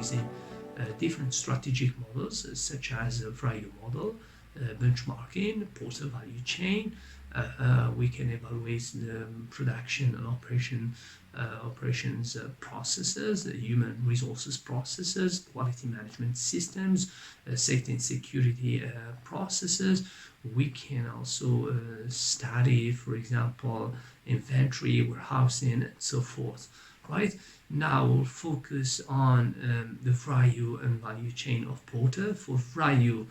using different strategic models such as a VRIO model, benchmarking, porter value chain. We can evaluate the production and operations processes, human resources processes, quality management systems, safety and security processes. We can also study, for example, inventory, warehousing, and so forth. Right now, we'll focus on the VRIO and value chain of porter. For VRIO,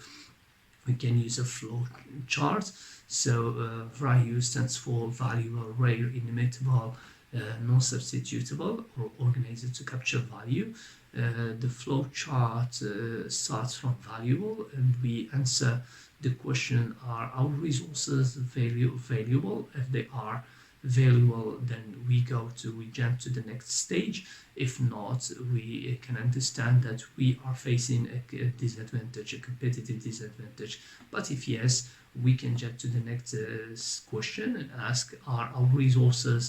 we can use a flow chart. So VRIO stands for valuable, rare, inimitable, non-substitutable, or organized to capture value. The flow chart starts from valuable, and we answer the question: are our resources valuable? If they are valuable, then we jump to the next stage. If not, we can understand that we are facing a disadvantage, a competitive disadvantage. But if yes, we can jump to the next question and ask: are our resources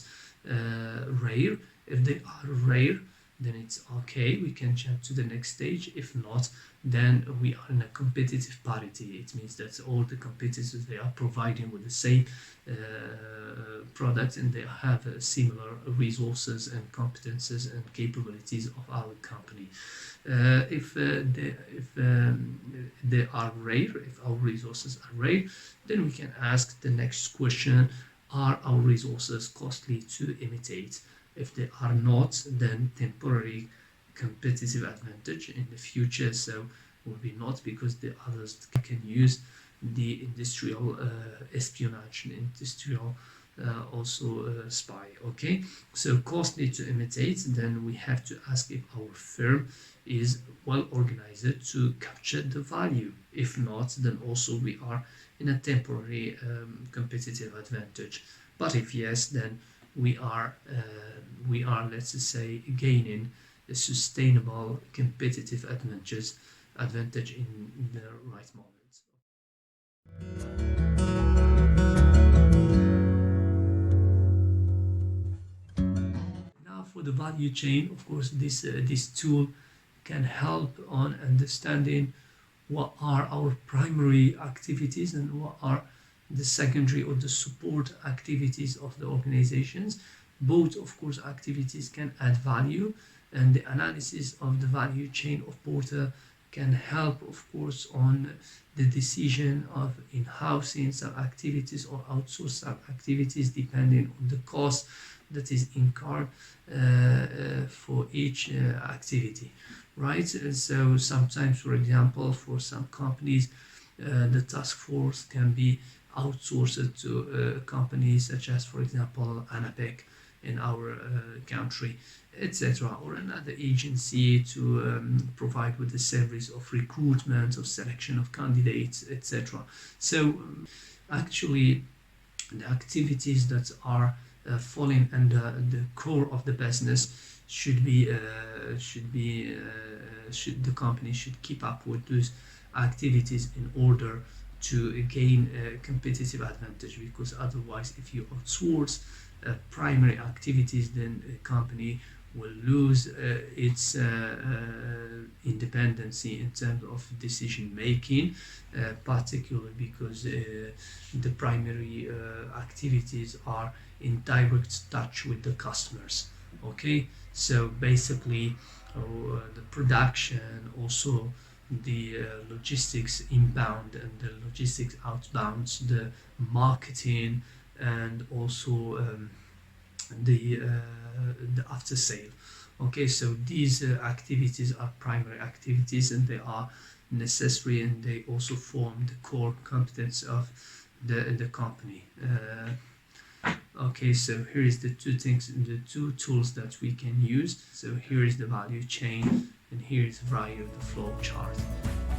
rare? If they are rare, then it's okay, we can jump to the next stage. If not, then we are in a competitive parity. It means that all the competitors, they are providing with the same product, and they have similar resources and competences and capabilities of our company. If they are rare, if our resources are rare, then we can ask the next question: are our resources costly to imitate? If they are not, then temporary competitive advantage in the future. So will be not, because the others can use the industrial espionage and industrial also spy. Okay, so costly to imitate, then we have to ask if our firm is well organized to capture the value. If not, then also we are in a temporary competitive advantage. But if yes, then we are let's say gaining a sustainable competitive advantage in the right moment. Now for the value chain, of course, this tool can help on understanding what are our primary activities and what are the secondary or the support activities of the organizations. Both, of course, activities can add value, and the analysis of the value chain of porter can help, of course, on the decision of in-housing some activities or outsource some activities, depending on the cost that is incurred for each activity, right? And so sometimes, for example, for some companies, the task force can be outsourced to companies such as, for example, ANAPEC in our country, etc., or another agency to provide with the service of recruitment, of selection of candidates, etc. So the activities that are falling under the core of the business the company should keep up with those activities in order to gain a competitive advantage, because otherwise, if you outsource primary activities, then a company will lose its independency in terms of decision making, particularly because the primary activities are in direct touch with the customers. Okay, so basically the production, also the logistics inbound and the logistics outbound, the marketing, and also the after sale. Okay, so these activities are primary activities, and they are necessary, and they also form the core competence of the company. Okay, so here is the two tools that we can use. So here is the value chain, and here is VRIO, the flow chart.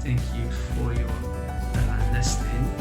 Thank you for your listening.